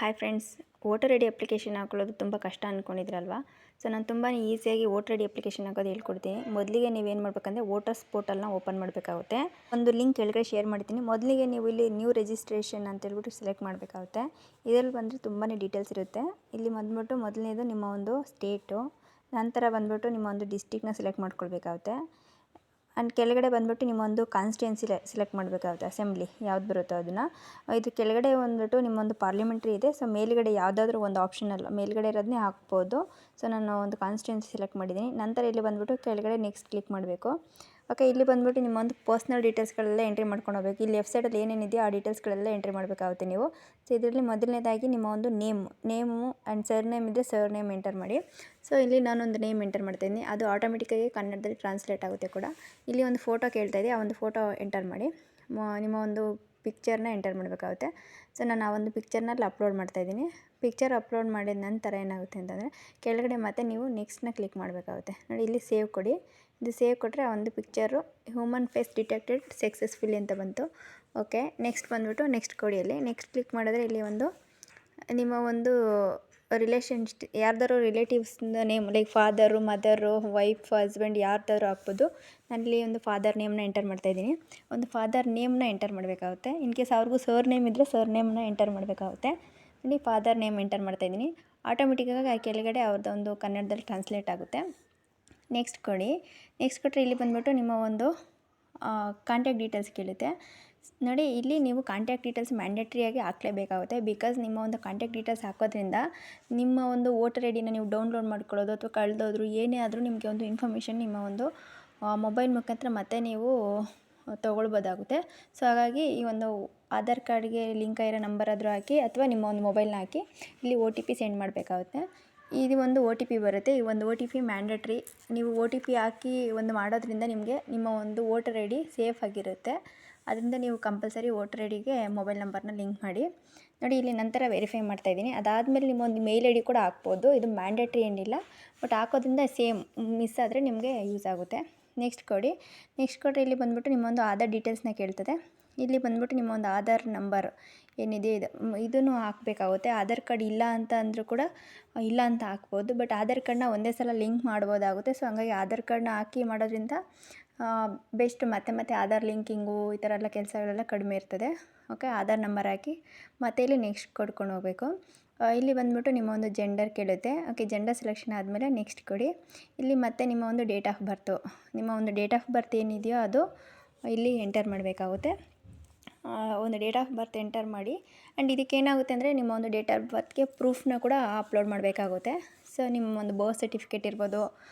Hi friends, voter I D application ಹಾಕೊಳ್ಳೋದು ತುಂಬ ಕಷ್ಟ ಅಂದ್ಕೊಂಡಿದ್ರಲ್ವಾ. ಸೊ ನಾನು ತುಂಬಾ ಈಸಿಯಾಗಿ ವೋಟರ್ ಐ ಡಿ ಅಪ್ಲಿಕೇಶನ್ ಹಾಕೋದು ಹೇಳ್ಕೊಡ್ತೀನಿ. ಮೊದಲಿಗೆ ನೀವೇನು ಮಾಡಬೇಕಂದ್ರೆ ವೋಟರ್ಸ್ ಪೋರ್ಟಲ್ನ ಓಪನ್ ಮಾಡಬೇಕಾಗುತ್ತೆ. ಒಂದು ಲಿಂಕ್ ಕೆಳಗಡೆ ಶೇರ್ ಮಾಡ್ತೀನಿ. ಮೊದಲಿಗೆ ನೀವು ಇಲ್ಲಿ ನ್ಯೂ ರಿಜಿಸ್ಟ್ರೇಷನ್ ಅಂತ ಹೇಳ್ಬಿಟ್ಟು ಸೆಲೆಕ್ಟ್ ಮಾಡಬೇಕಾಗುತ್ತೆ. ಇದರಲ್ಲಿ ಬಂದರೆ ತುಂಬಾ ಡೀಟೇಲ್ಸ್ ಇರುತ್ತೆ. ಇಲ್ಲಿ ಬಂದ್ಬಿಟ್ಟು ಮೊದಲನೇದು ನಿಮ್ಮ ಒಂದು ಸ್ಟೇಟು, ನಂತರ ಬಂದ್ಬಿಟ್ಟು ನಿಮ್ಮ ಒಂದು ಡಿಸ್ಟಿಕ್ನ ಸೆಲೆಕ್ಟ್ ಮಾಡ್ಕೊಳ್ಬೇಕಾಗುತ್ತೆ. ಆ್ಯಂಡ್ ಕೆಳಗಡೆ ಬಂದ್ಬಿಟ್ಟು ನಿಮ್ಮೊಂದು ಕಾನ್ಸ್ಟಿಟ್ಯೂನ್ಸಿ ಸೆಲೆಕ್ಟ್ ಮಾಡಬೇಕಾಗುತ್ತೆ. ಅಸೆಂಬ್ಲಿ ಯಾವ್ದು ಬರುತ್ತೋ ಅದನ್ನು. ಇದು ಕೆಳಗಡೆ ಬಂದ್ಬಿಟ್ಟು ನಿಮ್ಮೊಂದು ಪಾರ್ಲಿಮೆಂಟ್ರಿ ಇದೆ. ಸೊ ಮೇಲ್ಗಡೆ ಯಾವುದಾದ್ರೂ ಒಂದು ಆಪ್ಷನಲ್ ಮೇಲ್ಗಡೆ ಇರೋದನ್ನೇ ಹಾಕ್ಬೋದು. ಸೊ ನಾನು ಒಂದು ಕಾನ್ಸ್ಟಿಟ್ಯೂನ್ಸಿ ಸೆಲೆಕ್ಟ್ ಮಾಡಿದ್ದೀನಿ. ನಂತರ ಇಲ್ಲಿ ಬಂದ್ಬಿಟ್ಟು ಕೆಳಗಡೆ ನೆಕ್ಸ್ಟ್ ಕ್ಲಿಕ್ ಮಾಡಬೇಕು. ಓಕೆ, ಇಲ್ಲಿ ಬಂದ್ಬಿಟ್ಟು ನಿಮ್ಮೊಂದು ಪರ್ಸ್ನಲ್ ಡೀಟೇಲ್ಸ್ಗಳೆಲ್ಲ ಎಂಟ್ರಿ ಮಾಡ್ಕೊಂಡು ಹೋಗಬೇಕು. ಇಲ್ಲಿ ಲೆಫ್ಟ್ ಸೈಡಲ್ಲಿ ಏನೇನಿದೆಯೋ ಆ ಡೀಟೇಲ್ಸ್ಗಳೆಲ್ಲ ಎಂಟ್ರಿ ಮಾಡಬೇಕಾಗುತ್ತೆ ನೀವು. ಸೊ ಇದರಲ್ಲಿ ಮೊದಲನೇದಾಗಿ ನಿಮ್ಮ ಒಂದು ನೇಮು ಆ್ಯಂಡ್ ಸರ್ನೇಮ್ ಇದ್ದರೆ ಸರ್ನೇಮ್ ಎಂಟರ್ ಮಾಡಿ. ಸೊ ಇಲ್ಲಿ ನಾನೊಂದು ನೇಮ್ ಎಂಟರ್ ಮಾಡ್ತಾಯಿದ್ದೀನಿ. ಅದು ಆಟೋಮೆಟಿಕ್ಕಾಗಿ ಕನ್ನಡದಲ್ಲಿ ಟ್ರಾನ್ಸ್ಲೇಟ್ ಆಗುತ್ತೆ ಕೂಡ. ಇಲ್ಲಿ ಒಂದು ಫೋಟೋ ಕೇಳ್ತಾಯಿದೆ, ಆ ಒಂದು ಫೋಟೋ ಎಂಟರ್ ಮಾಡಿ. ನಿಮ್ಮ ಒಂದು ಪಿಕ್ಚರ್ನ ಎಂಟರ್ ಮಾಡಬೇಕಾಗುತ್ತೆ. ಸೊ ನಾನು ಆ ಒಂದು ಪಿಕ್ಚರ್ನಲ್ಲಿ ಅಪ್ಲೋಡ್ ಮಾಡ್ತಾಯಿದ್ದೀನಿ. ಪಿಕ್ಚರ್ ಅಪ್ಲೋಡ್ ಮಾಡಿದ ನಂತರ ಏನಾಗುತ್ತೆ ಅಂತಂದರೆ ಕೆಳಗಡೆ ಮತ್ತೆ ನೀವು ನೆಕ್ಸ್ಟ್ನ ಕ್ಲಿಕ್ ಮಾಡಬೇಕಾಗುತ್ತೆ. ನೋಡಿ, ಇಲ್ಲಿ ಸೇವ್ ಕೊಡಿ. ಇದು ಸೇವ್ ಕೊಟ್ಟರೆ ಆ ಒಂದು picture human face detected successfully ಅಂತ ಬಂತು. ಓಕೆ, ನೆಕ್ಸ್ಟ್ ಬಂದ್ಬಿಟ್ಟು ನೆಕ್ಸ್ಟ್ ಕೊಡಿ. ಅಲ್ಲಿ ನೆಕ್ಸ್ಟ್ ಕ್ಲಿಕ್ ಮಾಡಿದ್ರೆ ಇಲ್ಲಿ ಒಂದು ನಿಮ್ಮ ಒಂದು ಯಾರ್ದಾರು ರಿಲೇಟಿವ್ಸ್ನ name like father, mother, wife, husband ಯಾರ್ದಾದ್ರು ಹಾಕ್ಬೋದು. ನಾನಿಲ್ಲಿ ಒಂದು ಫಾದರ್ ನೇಮ್ನ ಎಂಟರ್ ಮಾಡ್ತಾಯಿದ್ದೀನಿ. ಒಂದು ಫಾದರ್ ನೇಮ್ನ ಎಂಟರ್ ಮಾಡಬೇಕಾಗುತ್ತೆ. ಇನ್ ಕೇಸ್ ಅವ್ರಿಗೂ ಸರ್ ನೇಮ್ ಇದ್ದರೆ ಸರ್ ನೇಮ್ನ ಎಂಟರ್ ಮಾಡಬೇಕಾಗುತ್ತೆ. ನೋಡಿ, ಫಾದರ್ ನೇಮ್ ಎಂಟರ್ ಮಾಡ್ತಾಯಿದ್ದೀನಿ. ಆಟೋಮೆಟಿಕ್ಕಾಗಿ ಕೆಳಗಡೆ ಅವ್ರದ್ದೊಂದು ಕನ್ನಡದಲ್ಲಿ ಟ್ರಾನ್ಸ್ಲೇಟ್ ಆಗುತ್ತೆ. ನೆಕ್ಸ್ಟ್ ಕೊಡಿ. ನೆಕ್ಸ್ಟ್ ಕೊಟ್ಟರೆ ಇಲ್ಲಿ ಬಂದ್ಬಿಟ್ಟು ನಿಮ್ಮ ಒಂದು ಕಾಂಟ್ಯಾಕ್ಟ್ ಡೀಟೇಲ್ಸ್ ಕೇಳುತ್ತೆ. ನೋಡಿ, ಇಲ್ಲಿ ನೀವು ಕಾಂಟ್ಯಾಕ್ಟ್ ಡೀಟೇಲ್ಸ್ ಮ್ಯಾಂಡೇಟ್ರಿಯಾಗಿ ಹಾಕಲೇಬೇಕಾಗುತ್ತೆ. ಬಿಕಾಸ್ ನಿಮ್ಮ ಒಂದು ಕಾಂಟ್ಯಾಕ್ಟ್ ಡೀಟೇಲ್ಸ್ ಹಾಕೋದ್ರಿಂದ ನಿಮ್ಮ ಒಂದು ವೋಟರ್ ಐ ಡಿನ ನೀವು ಡೌನ್ಲೋಡ್ ಮಾಡ್ಕೊಳ್ಳೋದು ಅಥವಾ ಕಳೆದೋದ್ರು ಏನೇ ಆದರೂ ನಿಮಗೆ ಒಂದು ಇನ್ಫಾರ್ಮೇಷನ್ ನಿಮ್ಮ ಒಂದು ಮೊಬೈಲ್ ಮುಖಾಂತರ ಮತ್ತೆ ನೀವು ತೊಗೊಳ್ಬೋದಾಗುತ್ತೆ. ಸೊ ಹಾಗಾಗಿ ಈ ಒಂದು ಆಧಾರ್ ಕಾರ್ಡ್ಗೆ ಲಿಂಕ್ ಆಗಿರೋ ನಂಬರ್ ಆದರೂ ಹಾಕಿ ಅಥವಾ ನಿಮ್ಮ ಒಂದು ಮೊಬೈಲ್ನ ಹಾಕಿ ಇಲ್ಲಿ OTP ಸೆಂಡ್ ಮಾಡಬೇಕಾಗುತ್ತೆ. ಇದು ಒಂದು OTP ಬರುತ್ತೆ. ಈ ಒಂದು OTP ಮ್ಯಾಂಡೇಟ್ರಿ. ನೀವು OTP ಹಾಕಿ ಒಂದು ಮಾಡೋದ್ರಿಂದ ನಿಮಗೆ ನಿಮ್ಮ ಒಂದು ವೋಟರ್ ಐ ಡಿ ಸೇಫ್ ಆಗಿರುತ್ತೆ. ಅದರಿಂದ ನೀವು ಕಂಪಲ್ಸರಿ ವೋಟರ್ ಐ ಡಿಗೆ ಮೊಬೈಲ್ ನಂಬರ್ನ ಲಿಂಕ್ ಮಾಡಿ. ನೋಡಿ, ಇಲ್ಲಿ ನಂತರ ವೆರಿಫೈ ಮಾಡ್ತಾಯಿದ್ದೀನಿ. ಅದಾದಮೇಲೆ ನಿಮ್ಮ ಒಂದು ಮೇಲ್ ಐ ಡಿ ಕೂಡ ಹಾಕ್ಬೋದು. ಇದು ಮ್ಯಾಂಡೇಟ್ರಿ ಏನಿಲ್ಲ, ಬಟ್ ಹಾಕೋದ್ರಿಂದ ಸೇಮ್ ಮಿಸ್ ಆದರೆ ನಿಮಗೆ ಯೂಸ್ ಆಗುತ್ತೆ. ನೆಕ್ಸ್ಟ್ ಕೊಡಿ. ನೆಕ್ಸ್ಟ್ ಕೊಟ್ಟರೆ ಇಲ್ಲಿ ಬಂದ್ಬಿಟ್ಟು ನಿಮ್ಮೊಂದು ಆಧಾರ್ ಡೀಟೇಲ್ಸ್ನ ಕೇಳ್ತದೆ. ಇಲ್ಲಿ ಬಂದ್ಬಿಟ್ಟು ನಿಮ್ಮ ಒಂದು ಆಧಾರ್ ನಂಬರ್ ಏನಿದೆ ಇದನ್ನು ಹಾಕಬೇಕಾಗುತ್ತೆ. ಆಧಾರ್ ಕಾರ್ಡ್ ಇಲ್ಲ ಅಂತ ಅಂದರೂ ಕೂಡ ಇಲ್ಲ ಅಂತ ಹಾಕ್ಬೋದು. ಬಟ್ ಆಧಾರ್ ಕಾರ್ಡ್ನ ಒಂದೇ ಸಲ ಲಿಂಕ್ ಮಾಡ್ಬೋದಾಗುತ್ತೆ. ಸೊ ಹಂಗಾಗಿ ಆಧಾರ್ ಕಾರ್ಡ್ನ ಹಾಕಿ ಮಾಡೋದ್ರಿಂದ ಬೆಸ್ಟ್. ಮತ್ತೆ ಆಧಾರ್ ಲಿಂಕಿಂಗು ಈ ಥರ ಎಲ್ಲ ಕೆಲಸಗಳೆಲ್ಲ ಕಡಿಮೆ ಇರ್ತದೆ. ಓಕೆ, ಆಧಾರ್ ನಂಬರ್ ಹಾಕಿ ಮತ್ತೆ ಇಲ್ಲಿ ನೆಕ್ಸ್ಟ್ ಕೊಡ್ಕೊಂಡು ಹೋಗಬೇಕು. ಇಲ್ಲಿ ಬಂದ್ಬಿಟ್ಟು ನಿಮ್ಮ ಒಂದು ಜೆಂಡರ್ ಕೇಳುತ್ತೆ. ಓಕೆ, ಜೆಂಡರ್ ಸೆಲೆಕ್ಷನ್ ಆದಮೇಲೆ ನೆಕ್ಸ್ಟ್ ಕೊಡಿ. ಇಲ್ಲಿ ಮತ್ತೆ ನಿಮ್ಮ ಒಂದು ಡೇಟ್ ಆಫ್ ಬರ್ತ್ ಏನಿದೆಯೋ ಅದು ಇಲ್ಲಿ ಎಂಟರ್ ಮಾಡಬೇಕಾಗುತ್ತೆ. ಒಂದು ಡೇಟ್ ಆಫ್ ಬರ್ತ್ ಎಂಟರ್ ಮಾಡಿ. ಆ್ಯಂಡ್ ಇದಕ್ಕೇನಾಗುತ್ತೆ ಅಂದರೆ ನಿಮ್ಮ ಒಂದು ಡೇಟ್ ಆಫ್ ಬರ್ತ್ಗೆ ಪ್ರೂಫ್ನ ಕೂಡ ಅಪ್ಲೋಡ್ ಮಾಡಬೇಕಾಗುತ್ತೆ. ಸೊ ನಿಮ್ಮ ಒಂದು ಬರ್ತ್ ಸರ್ಟಿಫಿಕೇಟ್ ಇರ್ಬೋದು,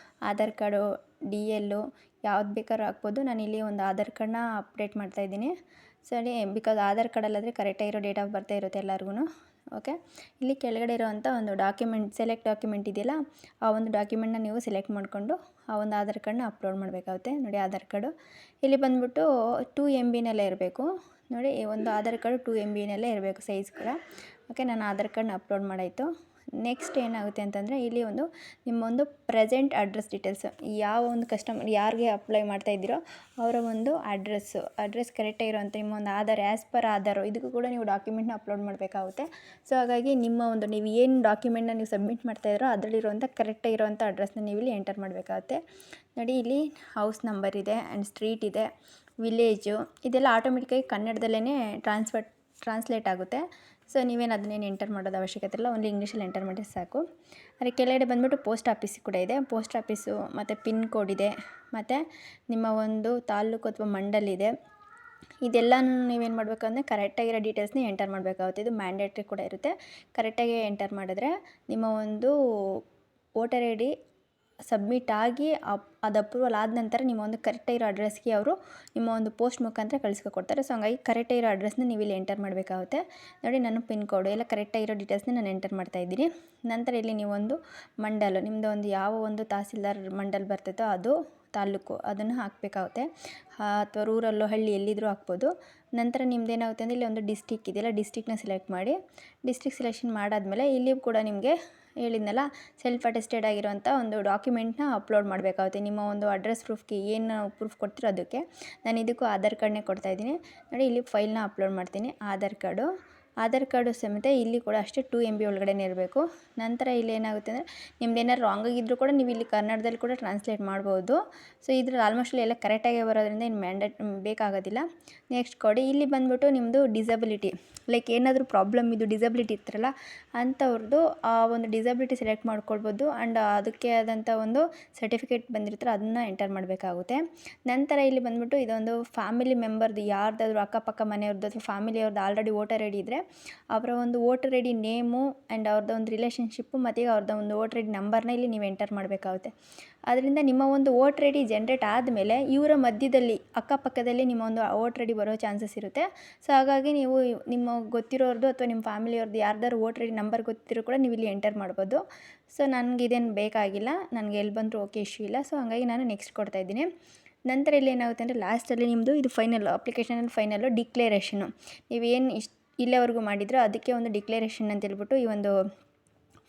ಆಧಾರ್ ಕಾರ್ಡು, DL ಯಾವ್ದು ಬೇಕಾದ್ರೂ ಹಾಕ್ಬೋದು. ನಾನಿಲ್ಲಿ ಒಂದು ಆಧಾರ್ ಕಾರ್ಡ್ನ ಅಪ್ಡೇಟ್ ಮಾಡ್ತಾಯಿದ್ದೀನಿ. ಸರಿ, ಬಿಕಾಸ್ ಆಧಾರ್ ಕಾರ್ಡಲ್ಲಾದರೆ ಕರೆಕ್ಟಾಗಿರೋ ಡೇಟ್ ಆಫ್ ಬರ್ತೇ ಇರುತ್ತೆ ಎಲ್ಲರಿಗೂ. ಓಕೆ, ಇಲ್ಲಿ ಕೆಳಗಡೆ ಇರೋವಂಥ ಒಂದು ಸೆಲೆಕ್ಟ್ ಡಾಕ್ಯುಮೆಂಟ್ ಇದೆಯಲ್ಲ, ಆ ಒಂದು ಡಾಕ್ಯುಮೆಂಟ್ನ ನೀವು ಸೆಲೆಕ್ಟ್ ಮಾಡಿಕೊಂಡು ಆ ಒಂದು ಆಧಾರ್ ಕಾರ್ಡ್ನ ಅಪ್ಲೋಡ್ ಮಾಡಬೇಕಾಗುತ್ತೆ. ನೋಡಿ, ಆಧಾರ್ ಕಾರ್ಡು ಇಲ್ಲಿ ಬಂದ್ಬಿಟ್ಟು 2 MB ಇರಬೇಕು. ನೋಡಿ, ಒಂದು ಆಧಾರ್ ಕಾರ್ಡು 2 MB ಇರಬೇಕು ಸೈಜ್ ಕೂಡ. ಓಕೆ, ನಾನು ಆಧಾರ್ ಕಾರ್ಡ್ನ ಅಪ್ಲೋಡ್ ಮಾಡಾಯಿತು. ನೆಕ್ಸ್ಟ್ ಏನಾಗುತ್ತೆ ಅಂತಂದರೆ ಇಲ್ಲಿ ಒಂದು ನಿಮ್ಮೊಂದು ಪ್ರೆಸೆಂಟ್ ಅಡ್ರೆಸ್ ಡೀಟೇಲ್ಸ್, ಯಾವ ಒಂದು ಕಸ್ಟಮರ್ ಯಾರಿಗೆ ಅಪ್ಲೈ ಮಾಡ್ತಾ ಇದ್ದೀರೋ ಅವರ ಒಂದು ಅಡ್ರೆಸ್ ಕರೆಕ್ಟಾಗಿರೋಂಥ ನಿಮ್ಮ ಒಂದು ಆಧಾರ್ ಆ್ಯಸ್ ಪರ್ ಆಧಾರು ಇದಕ್ಕೂ ಕೂಡ ನೀವು ಡಾಕ್ಯುಮೆಂಟ್ನ ಅಪ್ಲೋಡ್ ಮಾಡಬೇಕಾಗುತ್ತೆ. ಸೊ ಹಾಗಾಗಿ ನಿಮ್ಮ ಒಂದು ನೀವು ಏನು ಡಾಕ್ಯುಮೆಂಟ್ನ ನೀವು ಸಬ್ಮಿಟ್ ಮಾಡ್ತಾಯಿದ್ರೋ ಅದರಲ್ಲಿರುವಂಥ ಕರೆಕ್ಟಾಗಿರೋಂಥ ಅಡ್ರೆಸ್ನ ನೀವು ಇಲ್ಲಿ ಎಂಟರ್ ಮಾಡಬೇಕಾಗುತ್ತೆ. ನೋಡಿ, ಇಲ್ಲಿ ಹೌಸ್ ನಂಬರ್ ಇದೆ ಆ್ಯಂಡ್ ಸ್ಟ್ರೀಟ್ ಇದೆ, ವಿಲೇಜು ಇದೆಲ್ಲ ಆಟೋಮೆಟಿಕ್ಕಾಗಿ ಕನ್ನಡದಲ್ಲೇ ಟ್ರಾನ್ಸ್ಲೇಟ್ ಆಗುತ್ತೆ. ಸೊ ನೀವೇನು ಅದನ್ನೇನು ಎಂಟರ್ ಮಾಡೋದು ಅವಶ್ಯಕತೆ ಇಲ್ಲ, ಓನ್ಲಿ ಇಂಗ್ಲೀಷಲ್ಲಿ ಎಂಟರ್ ಮಾಡಿದ್ರೆ ಸಾಕು. ಅದರ ಕೆಳಗಡೆ ಬಂದ್ಬಿಟ್ಟು ಪೋಸ್ಟ್ ಆಫೀಸ್ ಕೂಡ ಇದೆ. ಪೋಸ್ಟ್ ಆಫೀಸು ಮತ್ತು ಪಿನ್ ಕೋಡ್ ಇದೆ, ಮತ್ತು ನಿಮ್ಮ ಒಂದು ತಾಲೂಕು ಅಥವಾ ಮಂಡಲ್ ಇದೆ. ಇದೆಲ್ಲನೂ ನೀವೇನು ಮಾಡಬೇಕಂದ್ರೆ ಕರೆಕ್ಟಾಗಿರೋ ಡೀಟೇಲ್ಸ್ನ ಎಂಟರ್ ಮಾಡಬೇಕಾಗುತ್ತೆ. ಇದು ಮ್ಯಾಂಡೇಟ್ರಿ ಕೂಡ ಇರುತ್ತೆ. ಕರೆಕ್ಟಾಗಿ ಎಂಟರ್ ಮಾಡಿದ್ರೆ ನಿಮ್ಮ ಒಂದು ವೋಟರ್ ಐ ಡಿ ಸಬ್ಮಿಟ್ ಆಗಿ ಅದು ಅಪ್ರೂವಲ್ ಆದ ನಂತರ ನಿಮ್ಮ ಒಂದು ಕರೆಕ್ಟಾಗಿರೋ ಅಡ್ರೆಸ್ಗೆ ಅವರು ನಿಮ್ಮ ಒಂದು ಪೋಸ್ಟ್ ಮುಖಾಂತರ ಕಳಿಸ್ಕೊಡ್ತಾರೆ. ಸೊ ಹಂಗಾಗಿ ಕರೆಕ್ಟಾಗಿರೋ ಅಡ್ರೆಸ್ನ ನೀವು ಇಲ್ಲಿ ಎಂಟರ್ ಮಾಡಬೇಕಾಗುತ್ತೆ. ನೋಡಿ, ನಾನು ಪಿನ್ ಕೋಡು ಎಲ್ಲ ಕರೆಕ್ಟಾಗಿರೋ ಡೀಟೇಲ್ಸ್ನ ನಾನು ಎಂಟರ್ ಮಾಡ್ತಾಯಿದ್ದೀನಿ. ನಂತರ ಇಲ್ಲಿ ನೀವೊಂದು ಮಂಡಲ, ನಿಮ್ಮದು ಒಂದು ಯಾವ ಒಂದು ತಹಸೀಲ್ದಾರ್ ಮಂಡಲ್ ಬರ್ತೈತೋ ಅದು ತಾಲೂಕು ಅದನ್ನು ಹಾಕಬೇಕಾಗುತ್ತೆ. ಅಥವಾ ರೂರಲ್ಲೋ ಹಳ್ಳಿ ಎಲ್ಲಿದ್ದರೂ ಹಾಕ್ಬೋದು. ನಂತರ ನಿಮ್ದೇನಾಗುತ್ತೆ ಅಂದರೆ ಇಲ್ಲಿ ಒಂದು ಡಿಸ್ಟಿಕ್ ಇದೆಯಲ್ಲ, ಡಿಸ್ಟಿಕ್ನ ಸೆಲೆಕ್ಟ್ ಮಾಡಿ. ಡಿಸ್ಟಿಕ್ ಸೆಲೆಕ್ಷನ್ ಮಾಡಾದಮೇಲೆ ಇಲ್ಲಿ ಕೂಡ ನಿಮಗೆ ಹೇಳಿದ್ನಲ್ಲ ಸೆಲ್ಫ್ ಅಟೆಸ್ಟೆಡ್ ಆಗಿರೋಂಥ ಒಂದು ಡಾಕ್ಯುಮೆಂಟ್ನ ಅಪ್ಲೋಡ್ ಮಾಡಬೇಕಾಗುತ್ತೆ. ನಿಮ್ಮ ಒಂದು ಅಡ್ರೆಸ್ ಪ್ರೂಫ್ಗೆ ಏನು ಪ್ರೂಫ್ ಕೊಡ್ತೀರೋ ಅದಕ್ಕೆ. ನಾನು ಇದಕ್ಕೂ ಆಧಾರ್ ಕಾರ್ಡ್ನೇ ಕೊಡ್ತಾಯಿದ್ದೀನಿ. ನೋಡಿ, ಇಲ್ಲಿ ಫೈಲ್ನ ಅಪ್ಲೋಡ್ ಮಾಡ್ತೀನಿ. ಆಧಾರ್ ಆಧಾರ್ ಕಾರ್ಡು ಸಮೇತ ಇಲ್ಲಿ ಕೂಡ ಅಷ್ಟೇ 2 MB ಒಳಗಡೆನೇ ಇರಬೇಕು. ನಂತರ ಇಲ್ಲಿ ಏನಾಗುತ್ತೆ ಅಂದರೆ ನಿಮ್ದು ಏನಾದ್ರು ರಾಂಗ್ ಆಗಿದ್ದರೂ ಕೂಡ ನೀವು ಇಲ್ಲಿ ಕನ್ನಡದಲ್ಲಿ ಕೂಡ ಟ್ರಾನ್ಸ್ಲೇಟ್ ಮಾಡ್ಬೋದು. ಸೊ ಇದ್ರಲ್ಲಿ ಆಲ್ಮೋಸ್ಟ್ ಎಲ್ಲ ಕರೆಕ್ಟಾಗಿ ಬರೋದ್ರಿಂದ ಏನು ಬೇಕಾಗೋದಿಲ್ಲ. ನೆಕ್ಸ್ಟ್ ಕೊಡಿ, ಇಲ್ಲಿ ಬಂದುಬಿಟ್ಟು ನಿಮ್ಮದು ಡಿಸಬಿಲಿಟಿ, ಲೈಕ್ ಏನಾದರೂ ಪ್ರಾಬ್ಲಮ್ ಇದು ಡಿಸಬಿಲಿಟಿ ಇರ್ತಾರಲ್ಲ ಅಂಥವ್ರದ್ದು ಆ ಒಂದು ಡಿಸಬಿಲಿಟಿ ಸೆಲೆಕ್ಟ್ ಮಾಡ್ಕೊಳ್ಬೋದು. ಆ್ಯಂಡ್ ಅದಕ್ಕೆ ಆದಂಥ ಒಂದು ಸರ್ಟಿಫಿಕೇಟ್ ಬಂದಿರ್ತಾರೆ ಅದನ್ನು ಎಂಟರ್ ಮಾಡಬೇಕಾಗುತ್ತೆ. ನಂತರ ಇಲ್ಲಿ ಬಂದುಬಿಟ್ಟು ಇದೊಂದು ಫ್ಯಾಮಿಲಿ ಮೆಂಬರ್ದು ಯಾರ್ದಾದ್ರೂ ಅಕ್ಕಪಕ್ಕ ಮನೆಯವ್ರದ್ದು ಅಥವಾ ಫ್ಯಾಮಿಲಿಯವ್ರದ್ದು ಆಲ್ರೆಡಿ ವೋಟರ್ ಐ ಡಿ ಇದ್ದರೆ ಅವರ ಒಂದು voter I D name and ಅವ್ರದ್ದು ಒಂದು ರಿಲೇಷನ್ಶಿಪ್ಪು ಮತ್ತು ಅವ್ರದ್ದು ಒಂದು ವೋಟರ್ ಐ ಡಿ ನಂಬರ್ನ ಇಲ್ಲಿ ನೀವು ಎಂಟರ್ ಮಾಡಬೇಕಾಗುತ್ತೆ. ಅದರಿಂದ ನಿಮ್ಮ ಒಂದು ವೋಟರ್ ಐ ಡಿ ಜನ್ರೇಟ್ ಆದಮೇಲೆ ಇವರ ಮಧ್ಯದಲ್ಲಿ ಅಕ್ಕಪಕ್ಕದಲ್ಲಿ ನಿಮ್ಮ ಒಂದು ವೋಟರ್ ಐ ಡಿ ಬರೋ ಚಾನ್ಸಸ್ ಇರುತ್ತೆ. ಸೊ ಹಾಗಾಗಿ ನೀವು ನಿಮ್ಮ ಗೊತ್ತಿರೋರ್ದು ಅಥವಾ ನಿಮ್ಮ ಫ್ಯಾಮಿಲಿಯವ್ರದ್ದು ಯಾರ್ದಾರು ವೋಟರ್ ಐ ಡಿ ನಂಬರ್ ಗೊತ್ತಿರೋ ಕೂಡ ನೀವು ಇಲ್ಲಿ ಎಂಟರ್ ಮಾಡ್ಬೋದು. ಸೊ ನನಗೆ ಇದೇನು ಬೇಕಾಗಿಲ್ಲ, ನನಗೆ ಎಲ್ಲಿ ಬಂದರೂ ಓಕೆ, ಇಶ್ಯೂ ಇಲ್ಲ. ಸೊ ಹಾಗಾಗಿ ನಾನು ನೆಕ್ಸ್ಟ್ ಕೊಡ್ತಾಯಿದ್ದೀನಿ. ನಂತರ ಇಲ್ಲಿ ಏನಾಗುತ್ತೆ ಅಂದರೆ ಲಾಸ್ಟಲ್ಲಿ ನಿಮ್ಮದು ಇದು ಫೈನಲ್ಲು ಅಪ್ಲಿಕೇಶನಲ್ಲಿ ಫೈನಲ್ಲು ಡಿಕ್ಲೇರೇಷನು. ನೀವೇನು ಇಲ್ಲಿವರೆಗೂ ಮಾಡಿದ್ರೋ ಅದಕ್ಕೆ ಒಂದು ಡಿಕ್ಲೇರೇಷನ್ ಅಂತ ಹೇಳ್ಬಿಟ್ಟು ಈ ಒಂದು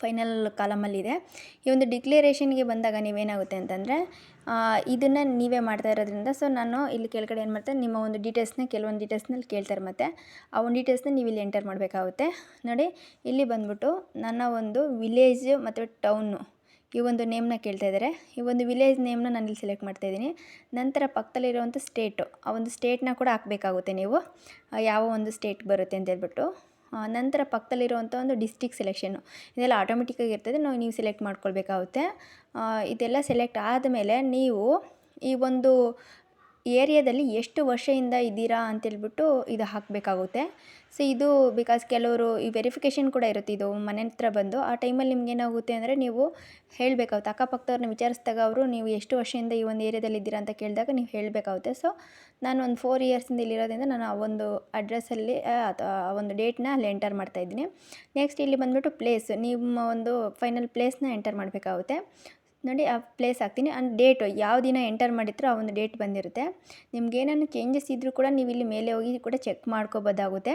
ಫೈನಲ್ ಕಾಲಮಲ್ಲಿದೆ. ಈ ಒಂದು ಡಿಕ್ಲೇರೇಷನ್ಗೆ ಬಂದಾಗ ನೀವೇನಾಗುತ್ತೆ ಅಂತಂದರೆ ಇದನ್ನು ನೀವೇ ಮಾಡ್ತಾ ಇರೋದ್ರಿಂದ ಸೊ ನಾನು ಇಲ್ಲಿ ಕೆಳಗಡೆ ಏನು ಮಾಡ್ತೇನೆ, ನಿಮ್ಮ ಒಂದು ಡೀಟೇಲ್ಸ್ನ ಕೆಲವೊಂದು ಡೀಟೇಲ್ಸ್ನಲ್ಲಿ ಕೇಳ್ತಾರೆ ಮತ್ತು ಆ ಒಂದು ಡೀಟೇಲ್ಸ್ನ ನೀವು ಇಲ್ಲಿ ಎಂಟರ್ ಮಾಡಬೇಕಾಗುತ್ತೆ. ನೋಡಿ ಇಲ್ಲಿ ಬಂದ್ಬಿಟ್ಟು ನನ್ನ ಒಂದು ವಿಲೇಜ್ ಮತ್ತು ಟೌನು ಈ ಒಂದು ನೇಮ್ನ ಕೇಳ್ತಾ ಇದ್ದಾರೆ. ಈ ಒಂದು ವಿಲೇಜ್ ನೇಮ್ನ ನಾನು ಇಲ್ಲಿ ಸೆಲೆಕ್ಟ್ ಮಾಡ್ತಾಯಿದ್ದೀನಿ. ನಂತರ ಪಕ್ಕದಲ್ಲಿರುವಂಥ ಸ್ಟೇಟು, ಆ ಒಂದು ಸ್ಟೇಟ್ನ ಕೂಡ ಹಾಕಬೇಕಾಗುತ್ತೆ ನೀವು, ಯಾವ ಒಂದು ಸ್ಟೇಟ್ ಬರುತ್ತೆ ಅಂತ ಹೇಳ್ಬಿಟ್ಟು. ನಂತರ ಪಕ್ಕದಲ್ಲಿರುವಂಥ ಒಂದು ಡಿಸ್ಟಿಕ್ ಸೆಲೆಕ್ಷನ್ನು, ಇದೆಲ್ಲ ಆಟೋಮೆಟಿಕ್ಕಾಗಿ ಇರ್ತದೆ, ನೀವು ಸೆಲೆಕ್ಟ್ ಮಾಡ್ಕೊಳ್ಬೇಕಾಗುತ್ತೆ. ಇದೆಲ್ಲ ಸೆಲೆಕ್ಟ್ ಆದಮೇಲೆ ನೀವು ಈ ಒಂದು ಏರಿಯಾದಲ್ಲಿ ಎಷ್ಟು ವರ್ಷದಿಂದ ಇದ್ದೀರಾ ಅಂತೇಳ್ಬಿಟ್ಟು ಇದು ಹಾಕಬೇಕಾಗುತ್ತೆ. ಸೊ ಇದು ಬಿಕಾಸ್ ಕೆಲವರು ಈ ವೆರಿಫಿಕೇಷನ್ ಕೂಡ ಇರುತ್ತೆ, ಇದು ಮನೆ ಹತ್ರ ಬಂದು ಆ ಟೈಮಲ್ಲಿ ನಿಮ್ಗೆ ಏನಾಗುತ್ತೆ ಅಂದರೆ ನೀವು ಹೇಳಬೇಕಾಗುತ್ತೆ. ಅಕ್ಕಪಕ್ಕದವ್ರನ್ನ ವಿಚಾರಿಸಿದಾಗ ಅವರು ನೀವು ಎಷ್ಟು ವರ್ಷದಿಂದ ಈ ಒಂದು ಏರಿಯಾದಲ್ಲಿ ಇದ್ದೀರಾ ಅಂತ ಕೇಳಿದಾಗ ನೀವು ಹೇಳಬೇಕಾಗುತ್ತೆ. ಸೊ ನಾನು ಒಂದು 4 ಇಯರ್ಸಿಂದ ಇಲ್ಲಿರೋದ್ರಿಂದ ನಾನು ಆ ಒಂದು ಅಡ್ರೆಸ್ಸಲ್ಲಿ ಅಥವಾ ಆ ಒಂದು ಡೇಟ್ನ ಅಲ್ಲಿ ಎಂಟರ್ ಮಾಡ್ತಾಯಿದ್ದೀನಿ. ನೆಕ್ಸ್ಟ್ ಇಲ್ಲಿ ಬಂದುಬಿಟ್ಟು ಪ್ಲೇಸ್, ನಿಮ್ಮ ಒಂದು ಫೈನಲ್ ಪ್ಲೇಸ್ನ ಎಂಟರ್ ಮಾಡಬೇಕಾಗುತ್ತೆ. ನೋಡಿ ಆ ಪ್ಲೇಸ್ ಹಾಕ್ತೀನಿ ಆ್ಯಂಡ್ ಡೇಟು ಯಾವ ದಿನ ಎಂಟರ್ ಮಾಡಿರ್ತೀರೋ ಆ ಒಂದು ಡೇಟ್ ಬಂದಿರುತ್ತೆ. ನಿಮ್ಗೇನಾದ್ರು ಚೇಂಜಸ್ ಇದ್ದರೂ ಕೂಡ ನೀವು ಇಲ್ಲಿ ಮೇಲೆ ಹೋಗಿ ಕೂಡ ಚೆಕ್ ಮಾಡ್ಕೋಬೋದಾಗುತ್ತೆ.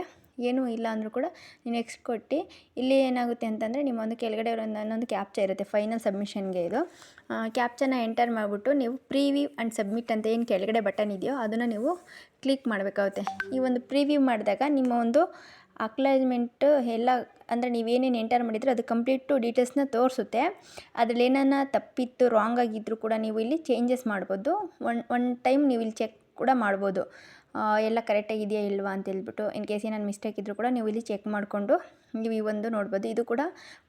ಏನೂ ಇಲ್ಲ ಅಂದರೂ ಕೂಡ ನೀವು ನೆಕ್ಸ್ಟ್ ಕೊಟ್ಟು ಇಲ್ಲಿ ಏನಾಗುತ್ತೆ ಅಂತಂದರೆ ನಿಮ್ಮ ಒಂದು ಕೆಳಗಡೆ ಇನ್ನೊಂದು ಕ್ಯಾಪ್ಚಾ ಇರುತ್ತೆ ಫೈನಲ್ ಸಬ್ಮಿಷನ್ಗೆ. ಇದು ಕ್ಯಾಪ್ಚಾನ ಎಂಟರ್ ಮಾಡಿಬಿಟ್ಟು ನೀವು ಪ್ರಿವ್ಯೂ ಆ್ಯಂಡ್ ಸಬ್ಮಿಟ್ ಅಂತ ಏನು ಕೆಳಗಡೆ ಬಟನ್ ಇದೆಯೋ ಅದನ್ನು ನೀವು ಕ್ಲಿಕ್ ಮಾಡಬೇಕಾಗುತ್ತೆ. ಈ ಒಂದು ಪ್ರಿವ್ಯೂ ಮಾಡಿದಾಗ ನಿಮ್ಮ ಒಂದು ಅಕ್ನಾಲೇಜ್ಮೆಂಟು ಎಲ್ಲ ಅಂದರೆ ನೀವೇನೇನು ಎಂಟರ್ ಮಾಡಿದ್ರೆ ಅದು ಕಂಪ್ಲೀಟು ಡೀಟೇಲ್ಸ್ನ ತೋರಿಸುತ್ತೆ. ಅದರಲ್ಲಿ ಏನಾನ ತಪ್ಪಿತ್ತು ರಾಂಗ್ ಆಗಿದ್ದರೂ ಕೂಡ ನೀವು ಇಲ್ಲಿ ಚೇಂಜಸ್ ಮಾಡ್ಬೋದು. ಒನ್ ಟೈಮ್ ನೀವು ಇಲ್ಲಿ ಚೆಕ್ ಕೂಡ ಮಾಡ್ಬೋದು, ಎಲ್ಲ ಕರೆಕ್ಟಾಗಿದೆಯಾ ಇಲ್ವಾ ಅಂತ ಹೇಳ್ಬಿಟ್ಟು. ಇನ್ ಕೇಸ್ ಏನಾದ್ರು ಮಿಸ್ಟೇಕ್ ಇದ್ದರೂ ಕೂಡ ನೀವು ಇಲ್ಲಿ ಚೆಕ್ ಮಾಡಿಕೊಂಡು ನೀವು ಈ ಒಂದು ನೋಡ್ಬೋದು. ಇದು ಕೂಡ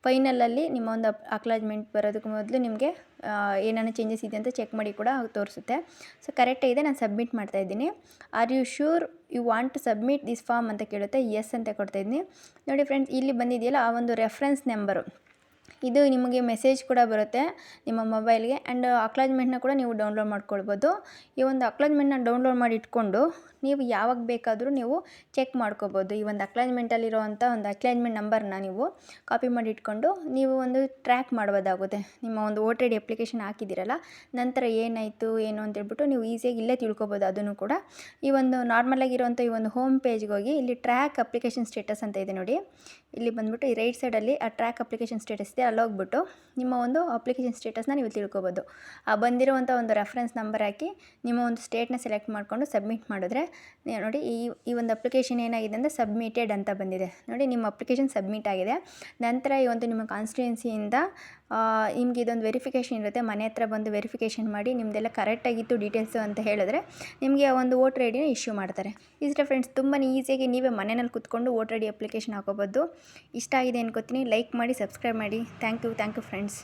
ಫೈನಲಲ್ಲಿ ನಿಮ್ಮ ಒಂದು ಅಕ್ನಾಲೇಜ್ಮೆಂಟ್ ಬರೋದಕ್ಕೆ ಮೊದಲು ನಿಮಗೆ ಏನಾನ ಚೇಂಜಸ್ ಇದೆ ಅಂತ ಚೆಕ್ ಮಾಡಿ ಕೂಡ ತೋರಿಸುತ್ತೆ. ಸೊ ಕರೆಕ್ಟಾಗಿದೆ, ನಾನು ಸಬ್ಮಿಟ್ ಮಾಡ್ತಾಯಿದ್ದೀನಿ. Are you sure you want to submit this form ಅಂತ ಕೇಳುತ್ತೆ, ಎಸ್ ಅಂತ ಕೊಡ್ತಾಯಿದ್ದೀನಿ. ನೋಡಿ ಫ್ರೆಂಡ್ಸ್, ಇಲ್ಲಿ ಬಂದಿದೆಯಲ್ಲ ಆ ಒಂದು ರೆಫರೆನ್ಸ್ ನಂಬರು, ಇದು ನಿಮಗೆ ಮೆಸೇಜ್ ಕೂಡ ಬರುತ್ತೆ ನಿಮ್ಮ ಮೊಬೈಲ್ಗೆ. ಆ್ಯಂಡ್ ಅಕ್ನಾಲೇಜ್ಮೆಂಟ್ನ ಕೂಡ ನೀವು ಡೌನ್ಲೋಡ್ ಮಾಡ್ಕೊಳ್ಬೋದು. ಈ ಒಂದು ಅಕ್ನಾಲೇಜ್ಮೆಂಟ್ನ ಡೌನ್ಲೋಡ್ ಮಾಡಿ ಇಟ್ಕೊಂಡು ನೀವು ಯಾವಾಗ ಬೇಕಾದರೂ ನೀವು ಚೆಕ್ ಮಾಡ್ಕೋಬೋದು. ಈ ಒಂದು ಅಕ್ನಾಲೇಜ್ಮೆಂಟಲ್ಲಿರೋವಂಥ ಒಂದು ಅಕ್ನಾಲೇಜ್ಮೆಂಟ್ ನಂಬರ್ನ ನೀವು ಕಾಪಿ ಮಾಡಿ ಇಟ್ಕೊಂಡು ನೀವು ಒಂದು ಟ್ರ್ಯಾಕ್ ಮಾಡ್ಬೋದಾಗುತ್ತೆ. ನಿಮ್ಮ ಒಂದು ವೋಟರ್ ಐ ಡಿ ಅಪ್ಲಿಕೇಶನ್ ಹಾಕಿದ್ದೀರಲ್ಲ, ನಂತರ ಏನಾಯಿತು ಏನು ಅಂತೇಳ್ಬಿಟ್ಟು ನೀವು ಈಸಿಯಾಗಿ ಇಲ್ಲೇ ತಿಳ್ಕೊಬೋದು. ಅದನ್ನು ಕೂಡ ಈ ಒಂದು ನಾರ್ಮಲಾಗಿರುವಂಥ ಈ ಒಂದು ಹೋಮ್ ಪೇಜ್ಗೆ ಹೋಗಿ ಇಲ್ಲಿ ಟ್ರ್ಯಾಕ್ ಅಪ್ಲಿಕೇಶನ್ ಸ್ಟೇಟಸ್ ಅಂತ ಇದೆ ನೋಡಿ. ಇಲ್ಲಿ ಬಂದುಬಿಟ್ಟು ಈ ರೈಟ್ ಸೈಡಲ್ಲಿ ಆ ಟ್ರ್ಯಾಕ್ ಅಪ್ಲಿಕೇಶನ್ ಸ್ಟೇಟಸ್ ಇದೆ, ಅಲ್ಲಿ ಹೋಗ್ಬಿಟ್ಟು ನಿಮ್ಮ ಒಂದು ಅಪ್ಲಿಕೇಶನ್ ಸ್ಟೇಟಸ್ನ ನೀವು ತಿಳ್ಕೊಬೋದು. ಆ ಬಂದಿರುವಂಥ ಒಂದು ರೆಫರೆನ್ಸ್ ನಂಬರ್ ಹಾಕಿ ನಿಮ್ಮ ಒಂದು ಸ್ಟೇಟ್ನ ಸೆಲೆಕ್ಟ್ ಮಾಡಿಕೊಂಡು ಸಬ್ಮಿಟ್ ಮಾಡಿದ್ರೆ ನೋಡಿ ಈ ಒಂದು ಅಪ್ಲಿಕೇಶನ್ ಏನಾಗಿದೆ ಅಂದರೆ ಸಬ್ಮಿಟೆಡ್ ಅಂತ ಬಂದಿದೆ ನೋಡಿ. ನಿಮ್ಮ ಅಪ್ಲಿಕೇಶನ್ ಸಬ್ಮಿಟ್ ಆಗಿದೆ. ನಂತರ ಈ ಒಂದು ನಿಮ್ಮ ಕಾನ್ಸ್ಟಿಟ್ಯೂನ್ಸಿಯಿಂದ ನಿಮ್ಗೆ ಇದೊಂದು ವೆರಿಫಿಕೇಷನ್ ಇರುತ್ತೆ, ಮನೆ ಹತ್ರ ಬಂದು ವೆರಿಫಿಕೇಷನ್ ಮಾಡಿ ನಿಮ್ಮದೆಲ್ಲ ಕರೆಕ್ಟಾಗಿತ್ತು ಡೀಟೇಲ್ಸು ಅಂತ ಹೇಳಿದ್ರೆ ನಿಮಗೆ ಆ ಒಂದು ವೋಟರ್ ಐ ಡಿನ ಇಶ್ಯೂ ಮಾಡ್ತಾರೆ. ಇಷ್ಟೇ ಫ್ರೆಂಡ್ಸ್, ತುಂಬಾ ಈಸಿಯಾಗಿ ನೀವೇ ಮನೆಯಲ್ಲಿ ಕೂತ್ಕೊಂಡು ವೋಟರ್ ಐ ಡಿ ಅಪ್ಲಿಕೇಶನ್ ಹಾಕೋಬೋದು. ಇಷ್ಟ ಆಗಿದೆ ಅನ್ಕೋತೀನಿ, ಲೈಕ್ ಮಾಡಿ, ಸಬ್ಸ್ಕ್ರೈಬ್ ಮಾಡಿ. Thank you friends.